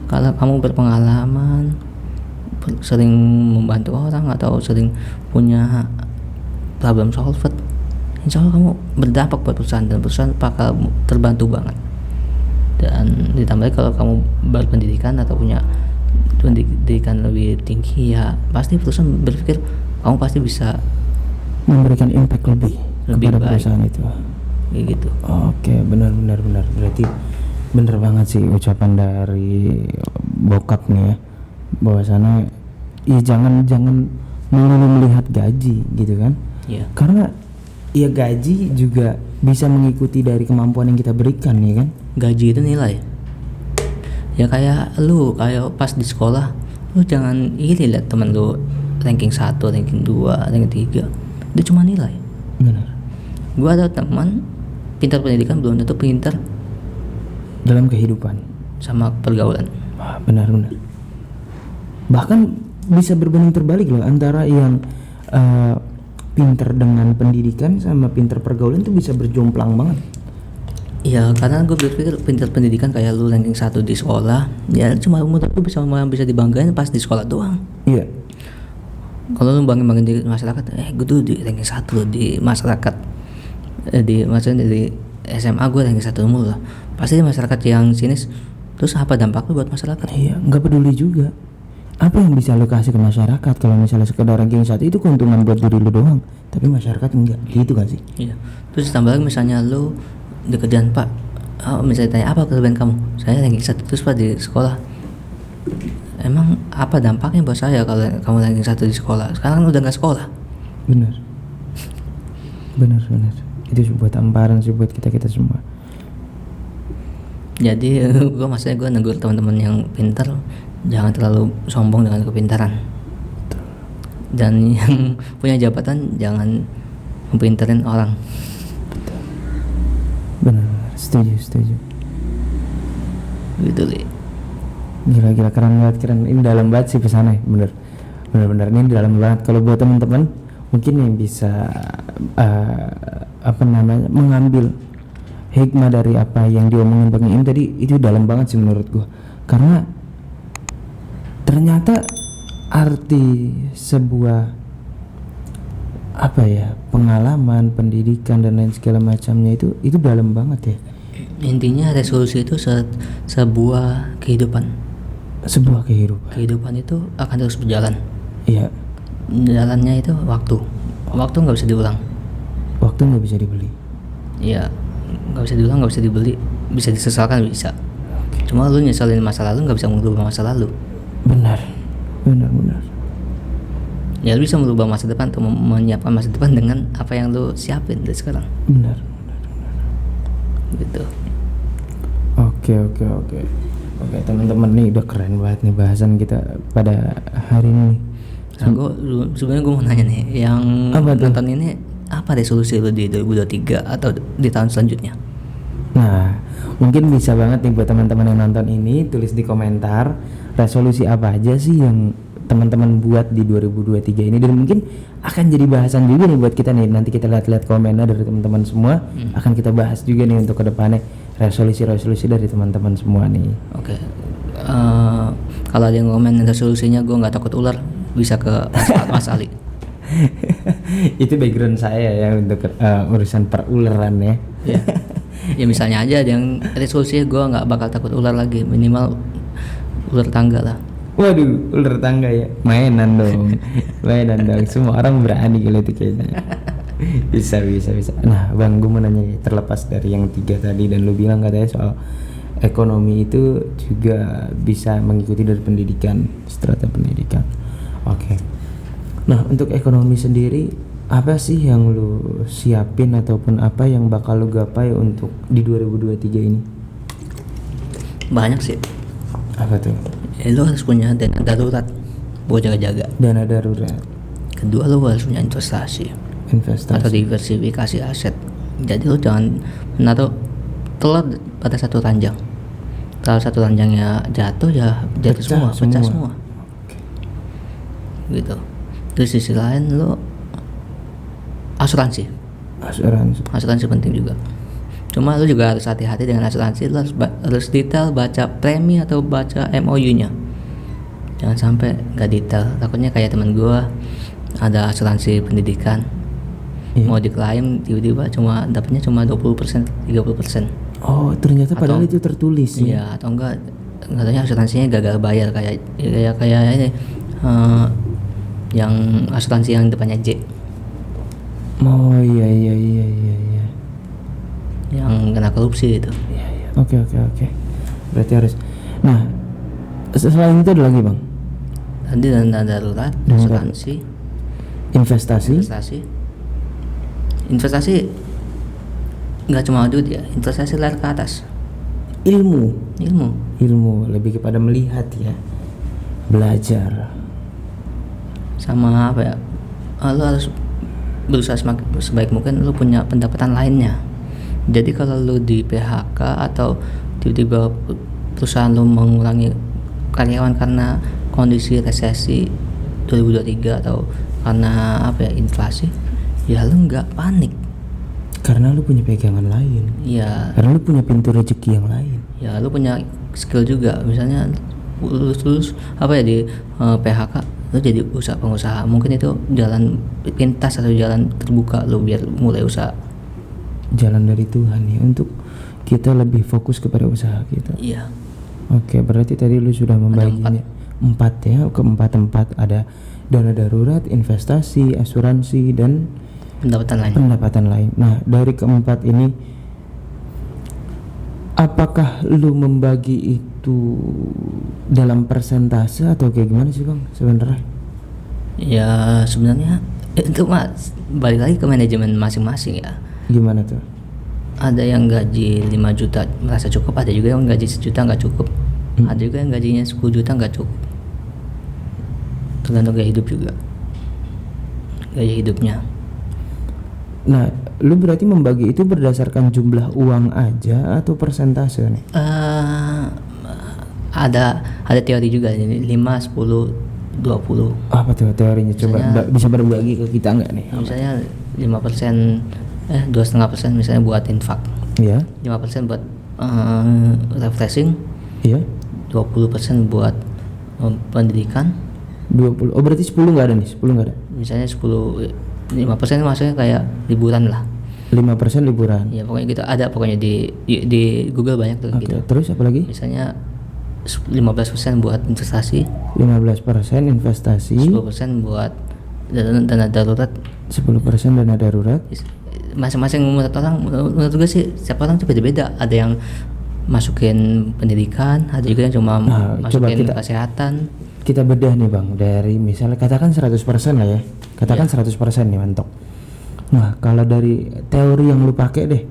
Kalau kamu berpengalaman, sering membantu orang atau sering punya problem solver, insya Allah kamu berdampak buat perusahaan dan perusahaan bakal terbantu banget. Dan ditambah kalau kamu berpendidikan atau punya pendidikan lebih tinggi, ya pasti perusahaan berpikir kamu pasti bisa memberikan impact lebih kepada baik perusahaan itu. Kayak gitu. Oke, benar. Berarti bener banget sih ucapan dari bokap nih ya, bahwasannya ya jangan melulu melihat gaji gitu kan. Iya. Karena ya gaji juga bisa mengikuti dari kemampuan yang kita berikan ya kan. Gaji itu nilai. Ya kayak pas di sekolah, lu jangan iri lihat temen lu ranking 1, ranking 2, ranking 3. Itu cuma nilai. Benar. Gua ada teman pintar pendidikan belum tentu pintar dalam kehidupan sama pergaulan. Benar. Bahkan bisa berbanding terbalik loh, antara yang pintar dengan pendidikan sama pintar pergaulan itu bisa berjomplang banget. Iya, karena gue berpikir pintar pendidikan kayak lu ranking 1 di sekolah, ya cuma menurut gue bisa dibanggain pas di sekolah doang. Iya. Kalau lu banggain di masyarakat, gue tuh di ranking 1 loh di masyarakat, maksudnya di SMA gue ranking 1 mulu lah. Pasti di masyarakat yang sinis, terus apa dampak lu buat masyarakat? Iya, nggak peduli juga apa yang bisa lu kasih ke masyarakat. Kalau misalnya sekedar ranking 1 itu keuntungan buat diri lu doang, tapi masyarakat enggak, gitu kan sih? Iya. Terus tambah lagi misalnya lu di kerjaan, Pak, misalnya tanya apa kelebihan kamu, saya ranking 1, terus Pak di sekolah, emang apa dampaknya buat saya kalau kamu ranking 1 di sekolah? Sekarang udah nggak sekolah. Benar. Itu sebuah tamparan sih buat kita semua. Jadi gue negur teman-teman yang pintar, jangan terlalu sombong dengan kepintaran. Dan yang punya jabatan jangan mempintarin orang. Benar. Setuju. Gitu Li. Gila keren banget. Ini dalam banget sih pesannya. Bener ini dalam banget. Kalau buat teman-teman mungkin yang bisa mengambil hikmah dari apa yang diomongin Bang Iim tadi, itu dalam banget sih menurut gua. Karena ternyata arti sebuah pengalaman, pendidikan dan lain segala macamnya itu dalam banget ya. Intinya resolusi itu sebuah kehidupan. Kehidupan itu akan terus berjalan. Iya. Jalannya itu waktu nggak bisa diulang. Waktu nggak bisa dibeli. Iya, nggak bisa diulang, nggak bisa dibeli. Bisa disesalkan bisa. Cuma lu nyesalin masa lalu nggak bisa mengubah masa lalu. Benar. Ya lu bisa merubah masa depan atau menyiapkan masa depan dengan apa yang lu siapin dari sekarang. Benar. Gitu. Oke, teman-teman, nih udah keren banget nih bahasan kita pada hari ini. Sebenarnya gue mau nanya nih, yang nonton ini apa resolusi lu di 2023 atau di tahun selanjutnya? Nah, mungkin bisa banget nih buat teman-teman yang nonton ini, tulis di komentar resolusi apa aja sih yang teman-teman buat di 2023 ini, dan mungkin akan jadi bahasan juga nih buat kita nih. Nanti kita lihat komennya dari teman-teman semua, akan kita bahas juga nih untuk kedepannya resolusi dari teman-teman semua nih. Oke. Kalau ada yang komen resolusinya gue nggak takut ular, bisa ke Mas Ali. Itu background saya ya untuk urusan peruleran ya. Ya misalnya aja ada yang resolusinya gue nggak bakal takut ular lagi, minimal ular tangga lah. Waduh, ular tangga ya, mainan dong. Semua orang berani gitu kayaknya. Bisa. Nah Bang, gue mau nanya, terlepas dari yang 3 tadi dan lu bilang katanya soal ekonomi itu juga bisa mengikuti dari pendidikan, strata pendidikan. Oke. Nah untuk ekonomi sendiri, apa sih yang lu siapin ataupun apa yang bakal lu gapai untuk di 2023 ini? Banyak sih. Apa tuh? Lu harus punya dana darurat. buat jaga-jaga. Dana darurat. Kedua, lo harus punya investasi atau diversifikasi aset. Jadi lo jangan menaruh telur pada satu ranjang. Kalau satu ranjangnya jatuh ya jatuh pecah semua. Gitu. Di sisi lain lo asuransi penting juga. Cuma lo juga harus hati-hati dengan asuransi. Lo harus detail baca premi atau baca MOU-nya. Jangan sampai nggak detail. Takutnya kayak teman gue ada asuransi pendidikan, mau diklaim tiba-tiba dapatnya cuma 20%, 30%. Oh, ternyata padahal itu tertulis. Iya, atau enggak katanya asuransinya gagal bayar kayak ini yang asuransi yang depannya J. Oh iya. Yang kena korupsi itu. Iya. Oke. Berarti harus. Nah, selain itu ada lagi bang? Tadi dana darurat, asuransi, investasi nggak cuma duit ya, investasi lari ke atas. Ilmu lebih kepada melihat ya, belajar. Sama apa ya? Lo harus berusaha sebaik mungkin lo punya pendapatan lainnya. Jadi kalau lo di PHK atau tiba-tiba perusahaan lo mengurangi karyawan karena kondisi resesi 2023 atau karena apa ya, inflasi, ya lo nggak panik. Karena lu punya pegangan lain. Iya. Karena lu punya pintu rezeki yang lain. Ya, lu punya skill juga. Misalnya lulus apa ya di PHK, lu jadi pengusaha. Mungkin itu jalan pintas atau jalan terbuka lu biar mulai usaha. Jalan dari Tuhan ya, untuk kita lebih fokus kepada usaha kita. Iya. Oke, berarti tadi lu sudah membaginya 4 ya, keempat ada dana darurat, investasi, asuransi, dan pendapatan lain. Nah, dari keempat ini apakah lu membagi itu dalam persentase atau kayak gimana sih bang sebenarnya? Ya sebenarnya itu balik lagi ke manajemen masing-masing ya. Gimana tuh? Ada yang gaji 5 juta merasa cukup, ada juga yang gaji 1 juta nggak cukup, ada juga yang gajinya 10 juta nggak cukup. Tergantung gaya hidup juga, gaya hidupnya. Nah, lu berarti membagi itu berdasarkan jumlah uang aja atau persentase nih? Ada teori juga ini 5, 10, 20. Apa tuh teorinya? Coba misalnya, bisa berbagi ke kita nggak nih? Misalnya 5%, 2,5% misalnya buat infak. Iya. 5% buat refreshing. Iya. 20% buat pendidikan. 20. Oh berarti 10 nggak ada nih? 10 nggak ada? Misalnya 5% maksudnya kayak liburan lah. 5% liburan. Ya pokoknya gitu, ada pokoknya di Google banyak tuh. Okay, gitu. Terus apa lagi? Misalnya 15% buat investasi. 15% investasi. 10% buat dana darurat. 10% dana darurat. Masing-masing menurut orang, menurut gue sih setiap orang tuh beda-beda. Ada yang masukin pendidikan, ada juga yang cuma masukin kesehatan. Kita bedah nih bang, dari misalnya katakan 100% lah ya, katakan 100% nih mentok. Nah kalau dari teori yang lu pakai deh,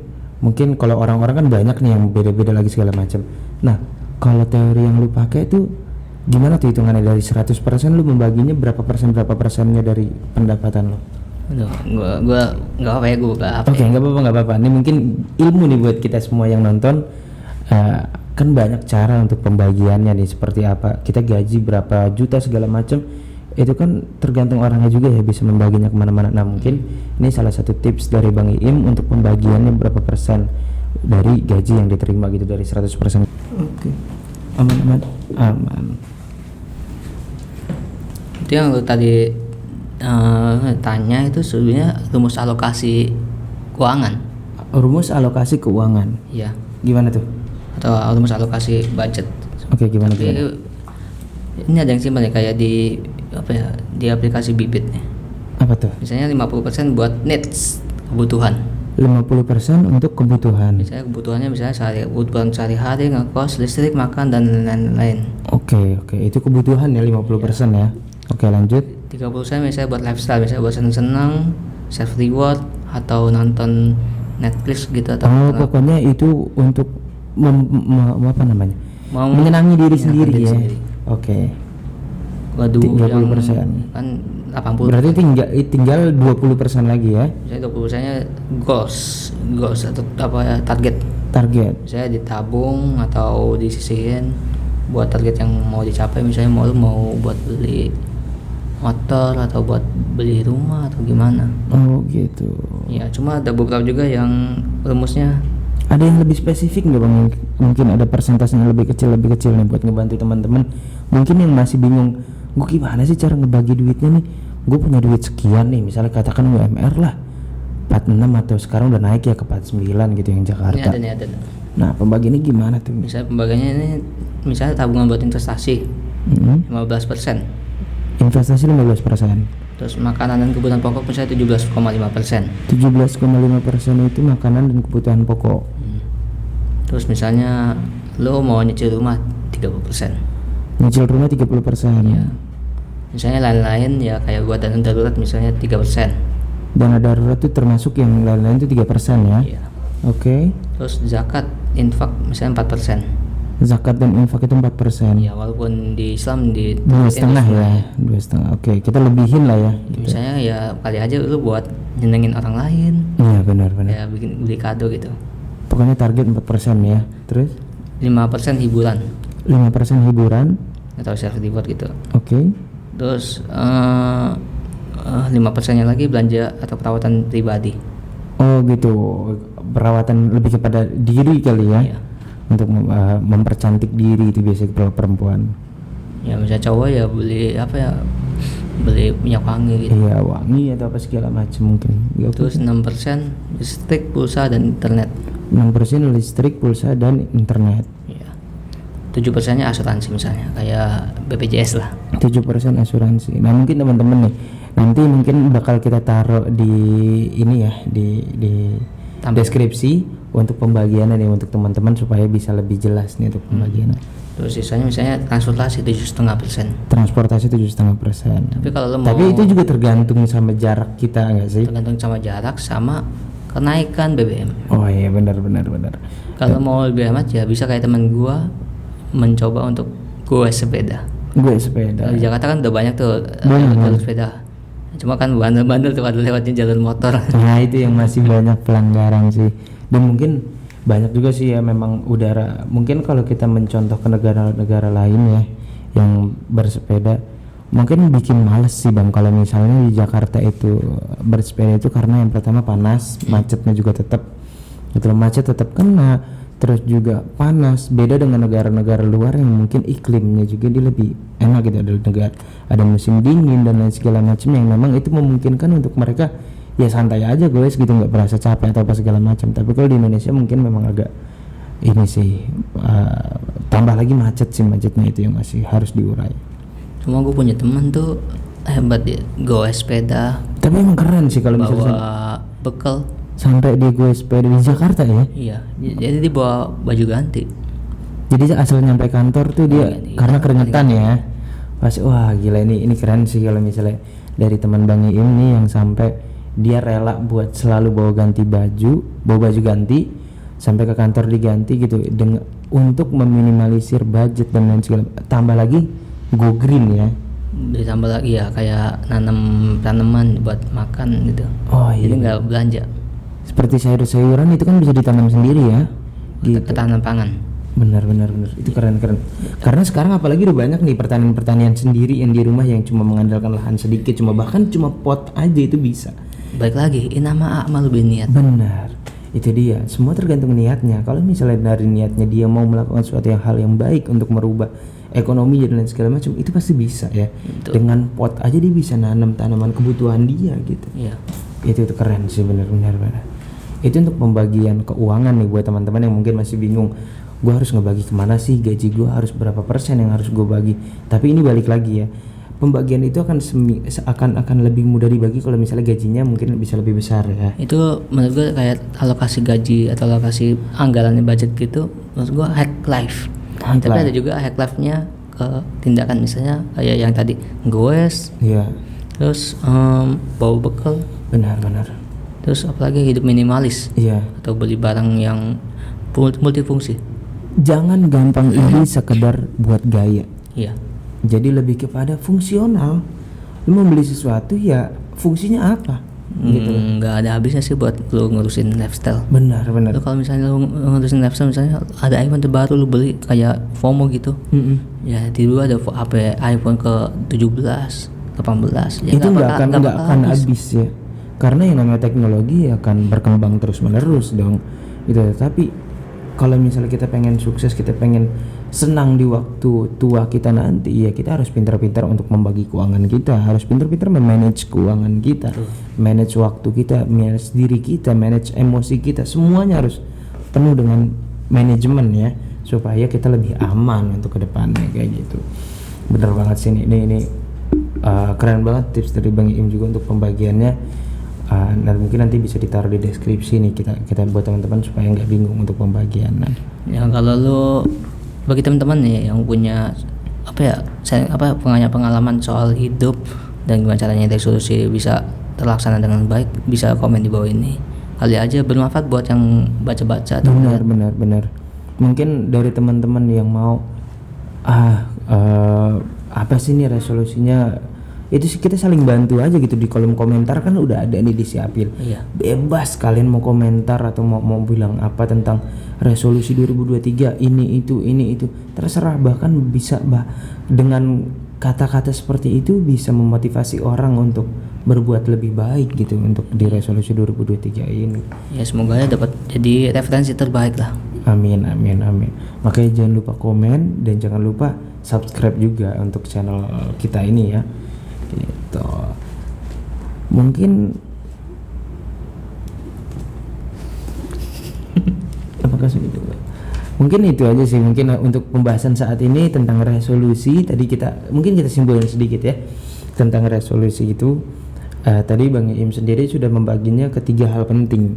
mungkin kalau orang-orang kan banyak nih yang beda-beda lagi segala macam. Nah kalau teori yang lu pakai itu gimana tuh hitungannya, dari 100% lu membaginya berapa persennya dari pendapatan lo? Aduh, gua nggak apa ya, gua apa. Oke, nggak apa-apa. Ini mungkin ilmu nih buat kita semua yang nonton. Kan banyak cara untuk pembagiannya nih, seperti apa kita gaji berapa juta segala macam, itu kan tergantung orangnya juga ya, bisa membaginya kemana-mana. Nah mungkin ini salah satu tips dari Bang Iim untuk pembagiannya berapa persen dari gaji yang diterima gitu, dari 100%. Oke. Aman. Itu yang lu tadi tanya itu sebenarnya rumus alokasi keuangan. Rumus alokasi keuangan. Iya. Gimana tuh? Atau rumus alokasi budget. Oke, gimana? Ini ada yang simpel ya, kayak di aplikasi Bibit nih. Apa tuh? Misalnya 50% buat needs, kebutuhan. 50% untuk kebutuhan. Misalnya kebutuhannya kebutuhan sehari-hari, ngekos, listrik, makan dan lain-lain. Oke, itu kebutuhan ya 50% ya. Oke, lanjut. 30% misalnya buat lifestyle, misalnya buat seneng-seneng, self reward atau nonton Netflix gitu atau pokoknya itu untuk menyenangi diri sendiri ya. Oke. Waduh, 30%. kan 80. Berarti tinggal 20% lagi ya. Misalnya 20%-nya goals atau apa ya, target. Misalnya ditabung atau disisihin buat target yang mau dicapai. Misalnya mau buat beli motor atau buat beli rumah atau gimana. Oh gitu. Ya, cuma ada beberapa juga yang rumusnya. Ada yang lebih spesifik nggak Bang? Mungkin ada persentasenya lebih kecil nih buat ngebantu teman-teman. Mungkin yang masih bingung, gue gimana sih cara ngebagi duitnya nih? Gue punya duit sekian nih, misalnya katakan UMR lah 46 atau sekarang udah naik ya ke 49 gitu yang Jakarta. Ini ada. Nah, pembagiannya gimana tuh? Misalnya pembagiannya ini, misalnya tabungan buat investasi 15%. Investasi 15%. Terus makanan dan kebutuhan pokok misalnya 17,5%. 17,5% itu makanan dan kebutuhan pokok. Terus misalnya lo mau nyicil rumah 30%. Nyicil rumah 30%. Ya. Misalnya lain-lain ya kayak buat dana darurat misalnya 3%. Dana darurat itu termasuk yang lain-lain itu 3% ya? Iya. Oke. Terus zakat, infak misalnya 4%. Zakat dan infak itu 4%. Ya walaupun di Islam di 2,5 ya, 2,5. Oke, kita lebihin lah ya. Gitu. Misalnya ya kali aja lu buat nyenengin orang lain. Iya benar. Ya bikin beli kado gitu. Pokoknya target 4% ya. Terus 5% hiburan. 5% hiburan. Atau self reward gitu. Oke. Terus 5%-nya lagi belanja atau perawatan pribadi. Oh gitu, perawatan lebih kepada diri kali ya. Iya. Untuk mempercantik diri itu biasanya kalau perempuan. Ya misalnya cowok ya beli apa ya, beli minyak wangi gitu. Iya, wangi atau apa segala macam mungkin. Terus 6% listrik, pulsa dan internet. 6% listrik, pulsa dan internet. Iya. 7%-nya asuransi misalnya kayak BPJS lah. 7% asuransi. Nah mungkin teman-teman nih nanti mungkin bakal kita taruh di ini ya di deskripsi untuk pembagiannya nih untuk teman-teman supaya bisa lebih jelas nih untuk pembagiannya. Terus sisanya misalnya transportasi 7,5%. Transportasi 7,5%. Tapi itu juga tergantung sama jarak kita nggak sih? Tergantung sama jarak sama kenaikan BBM. Oh iya benar. Kalau mau lebih hemat ya bisa kayak teman gua mencoba untuk goes sepeda. Kalau di Jakarta kan udah banyak tuh jalur sepeda. Cuma kan bandel-bandel tuh ada lewatnya jalur motor. Nah itu yang masih banyak pelanggaran sih. Dan mungkin banyak juga sih ya memang udara. Mungkin kalau kita mencontoh ke negara-negara lain ya yang bersepeda, mungkin bikin males sih Bang kalau misalnya di Jakarta itu bersepeda itu karena yang pertama panas, macetnya juga tetap. Gitu, macet tetap kena, terus juga panas. Beda dengan negara-negara luar yang mungkin iklimnya juga dia lebih enak gitu, ada musim dingin dan lain segala macam yang memang itu memungkinkan untuk mereka ya santai aja guys gitu, nggak berasa capek atau apa segala macam. Tapi kalau di Indonesia mungkin memang agak ini sih tambah lagi macetnya itu yang masih harus diurai. Cuma gue punya teman tuh hebat ya, goes sepeda. Tapi emang keren sih kalau misalnya bawa bekal sampai dia goes sepeda di Jakarta ya. Iya, jadi dia bawa baju ganti. Jadi asal nyampe kantor tuh dia karena keringetan ya. Pas wah gila ini keren sih kalau misalnya dari teman Bang Iim nih yang sampai dia rela buat selalu bawa baju ganti sampai ke kantor diganti gitu untuk meminimalisir budget dan lain segala. Tambah lagi go green ya. Ditambah lagi ya kayak nanam tanaman buat makan gitu. Oh iya. Jadi nggak belanja. Seperti sayur-sayuran itu kan bisa ditanam sendiri ya. Gitu. Ketahanan pangan. Benar itu keren. Karena sekarang apalagi udah banyak nih pertanian sendiri yang di rumah yang cuma mengandalkan lahan sedikit, bahkan cuma pot aja itu bisa. Baik lagi, innama a'malu binniyat. Benar, itu dia. Semua tergantung niatnya. Kalau misalnya dari niatnya dia mau melakukan suatu hal yang baik untuk merubah ekonomi dan lain segala macam, itu pasti bisa ya. Betul. Dengan pot aja dia bisa nanam tanaman kebutuhan dia gitu. Iya. Itu keren sih benar. Itu untuk pembagian keuangan nih buat teman-teman yang mungkin masih bingung. Gue harus ngebagi kemana sih, gaji gue harus berapa persen yang harus gue bagi. Tapi ini balik lagi ya, pembagian itu akan lebih mudah dibagi kalau misalnya gajinya mungkin bisa lebih besar ya. Itu menurut gue kayak alokasi gaji atau alokasi anggaran budget gitu, menurut gue hack life. Tapi ada juga hack life-nya ke tindakan misalnya kayak yang tadi goes. Iya. Terus bawa bekal. Benar. Terus apalagi hidup minimalis. Iya. Atau beli barang yang multifungsi. Jangan gampang ini sekedar buat gaya. Iya. Jadi lebih kepada fungsional. Lu mau beli sesuatu ya fungsinya apa? Gitu. Nggak ada habisnya sih buat lu ngurusin lifestyle. Benar. Lu kalau misalnya lu ngurusin lifestyle, misalnya ada iPhone terbaru lu beli kayak FOMO gitu. Ya dulu ada HP iPhone ke 17, 18. Ya Itu nggak akan habis ya. Karena yang namanya teknologi akan berkembang terus menerus dong. Gitu. Tapi kalau misalnya kita pengen sukses, kita pengen senang di waktu tua kita nanti, ya kita harus pintar-pintar untuk membagi keuangan kita, harus pintar-pintar memanage keuangan kita, manage waktu kita, manage diri kita, manage emosi kita, semuanya harus penuh dengan manajemen ya, supaya kita lebih aman untuk kedepannya kayak gitu. Bener banget sih ini keren banget tips dari Bang Iim juga untuk pembagiannya. Dan mungkin nanti bisa ditaruh di deskripsi nih kita buat teman-teman supaya nggak bingung untuk pembagian. Ya kalau lu bagi teman-teman nih yang punya pengalaman soal hidup dan gimana caranya resolusi bisa terlaksana dengan baik, bisa komen di bawah ini. Kali aja bermanfaat buat yang baca-baca. Benar. Mungkin dari teman-teman yang mau apa sih nih resolusinya, itu sih kita saling bantu aja gitu di kolom komentar, kan udah ada nih disiapin. Iya. Bebas kalian mau komentar atau mau bilang apa tentang resolusi 2023 ini itu terserah, bahkan bisa dengan kata-kata seperti itu bisa memotivasi orang untuk berbuat lebih baik gitu untuk di resolusi 2023 ini. Ya semoga ya dapat jadi referensi terbaik lah. Amin. Makanya jangan lupa komen dan jangan lupa subscribe juga untuk channel kita ini ya. Gitu. Mungkin apakah sudah? Mungkin itu aja sih mungkin untuk pembahasan saat ini tentang resolusi. Tadi kita simpulin sedikit ya tentang resolusi itu. Tadi Bang Iim sendiri sudah membaginya ke 3 hal penting,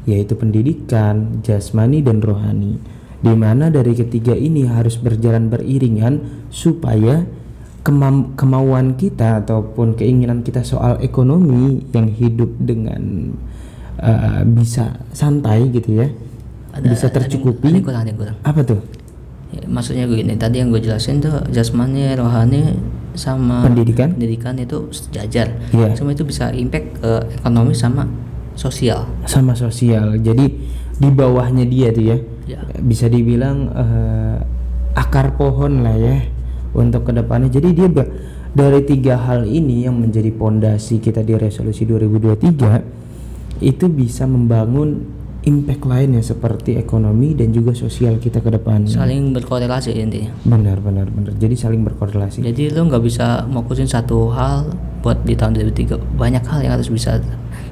yaitu pendidikan, jasmani dan rohani. Di mana dari ketiga ini harus berjalan beriringan supaya kemauan kita ataupun keinginan kita soal ekonomi yang hidup dengan bisa santai gitu ya, bisa tercukupi. Ada kurang. Apa tuh? Ya, maksudnya gini, tadi yang gue jelasin tuh jasmani, rohani sama pendidikan itu sejajar. Yeah. Semua itu bisa impact ke ekonomi sama sosial. Jadi di bawahnya dia tuh ya, bisa dibilang akar pohon lah ya untuk kedepannya. Jadi dia dari 3 hal ini yang menjadi pondasi kita di resolusi 2023 itu bisa membangun impact lainnya seperti ekonomi dan juga sosial kita ke depan. Saling berkorelasi intinya. Benar. Jadi saling berkorelasi. Jadi lo nggak bisa fokusin satu hal buat di tahun 2023. Banyak hal yang harus bisa,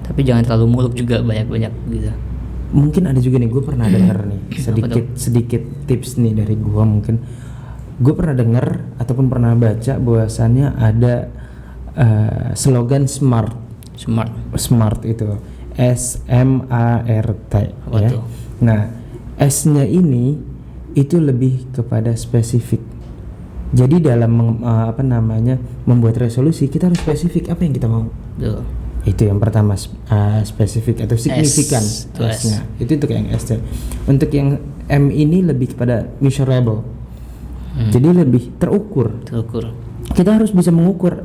tapi jangan terlalu muluk juga banyak gitu. Mungkin ada juga nih, gue pernah dengar nih sedikit tips nih dari gue. Mungkin gue pernah dengar ataupun pernah baca bahwasannya ada slogan SMART itu SMART ya. Nah, S-nya ini itu lebih kepada spesifik. Jadi dalam membuat resolusi kita harus spesifik apa yang kita mau. Itu yang pertama, spesifik atau signifikan. S-nya itu untuk yang S. Untuk yang M ini lebih kepada measurable. Jadi lebih terukur. Kita harus bisa mengukur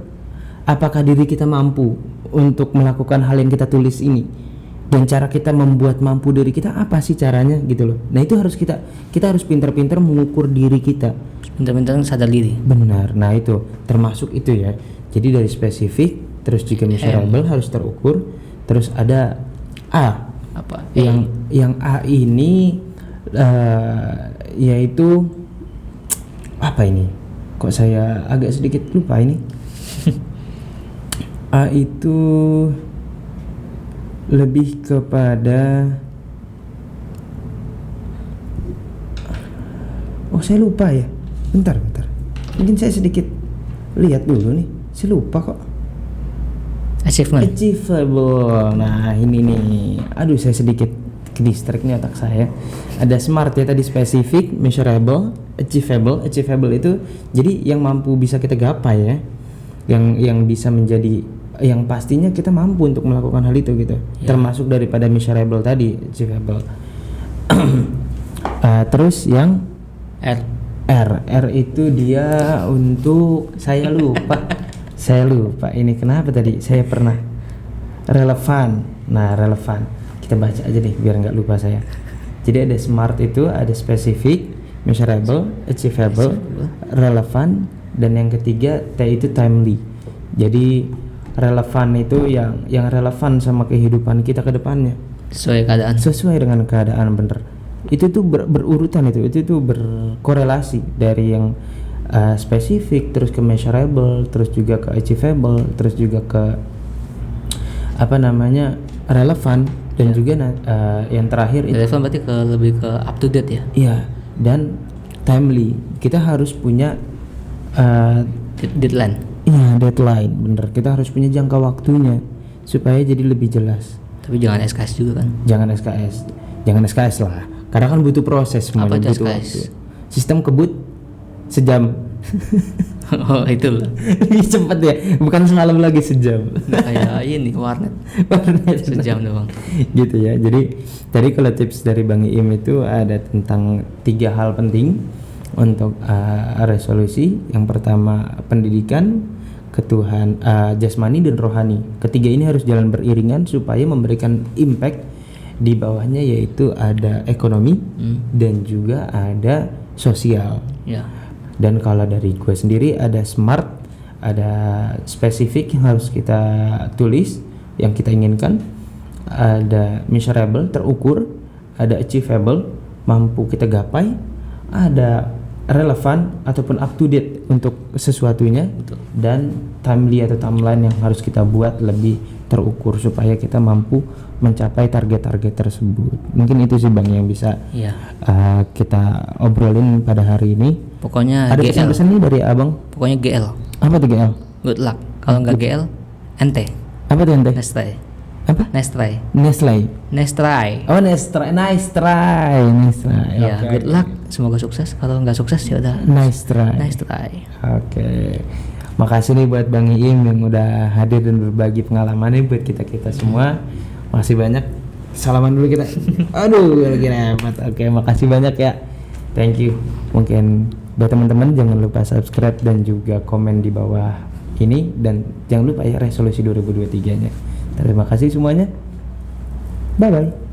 apakah diri kita mampu untuk melakukan hal yang kita tulis ini, dan cara kita membuat mampu diri kita apa sih caranya gitu loh. Nah itu harus kita harus pintar-pintar mengukur diri kita, pintar-pintar sadar diri. Benar. Nah itu termasuk itu ya. Jadi dari spesifik, terus juga measurable harus terukur, terus ada A. Apa? Yang A ini yaitu apa ini? Kok saya agak sedikit lupa ini. A itu lebih kepada saya lupa ya. Bentar. Mungkin saya sedikit lihat dulu nih. Saya lupa kok. Achievable. Nah, ini nih. Aduh, saya sedikit ke-distract nih otak saya. Ada SMART ya tadi, spesifik, measurable, achievable itu jadi yang mampu bisa kita gapai ya. Yang bisa menjadi yang pastinya kita mampu untuk melakukan hal itu gitu. Termasuk daripada measurable tadi, achievable. Terus yang R itu dia untuk saya lupa. Saya lupa ini kenapa tadi saya pernah relevan. Nah, relevan. Kita baca aja deh biar nggak lupa saya. Jadi ada SMART itu ada specific, measurable, achievable, relevan, dan yang ketiga T itu timely. Jadi relevan itu yang relevan sama kehidupan kita ke depannya. Sesuai dengan keadaan, bener. Itu tuh berurutan itu tuh berkorelasi dari yang spesifik terus ke measurable, terus juga ke achievable, terus juga ke relevan, dan juga yang terakhir itu relevan berarti lebih ke up to date ya. Iya, dan timely. Kita harus punya deadline. Iya, deadline, bener. Kita harus punya jangka waktunya supaya jadi lebih jelas. Tapi jangan SKS juga kan? Jangan SKS lah. Karena kan butuh proses semuanya, butuh SKS? waktu. Sistem kebut sejam. Oh itu loh. Lebih cepet ya, bukan semalam lagi, sejam. Kayak ini warnet sejam doang. Gitu ya. Jadi tadi kalau tips dari Bang Iim itu ada tentang 3 hal penting untuk resolusi. Yang pertama pendidikan, ketuhan jasmani dan rohani. Ketiga ini harus jalan beriringan supaya memberikan impact. Di bawahnya yaitu ada ekonomi dan juga ada sosial. Ya. Dan kalau dari gue sendiri ada SMART, ada spesifik yang harus kita tulis yang kita inginkan, ada measurable terukur, ada achievable mampu kita gapai, ada relevan ataupun up to date untuk sesuatunya. Betul. Dan timely atau timeline yang harus kita buat lebih terukur supaya kita mampu mencapai target-target tersebut. Mungkin itu sih Bang yang bisa kita obrolin pada hari ini. Pokoknya ada GL. pesan-pesan nih dari Abang. Pokoknya GL. Apa tuh GL? Good luck. Kalau nggak GL, NT. Apa tuh ente? Next try. Apa? Next try. Next try. Oh, nice try. Ya, Okay. good luck. Semoga sukses. Kalau nggak sukses ya udah. Nice try. Oke. Makasih nih buat Bang Iim yang udah hadir dan berbagi pengalamannya buat kita semua. Makasih banyak. Salaman dulu kita. Aduh, lagi repot. Oke, makasih banyak ya. Thank you. Mungkin buat teman-teman jangan lupa subscribe dan juga komen di bawah ini, dan jangan lupa ya resolusi 2023-nya. Terima kasih semuanya. Bye bye.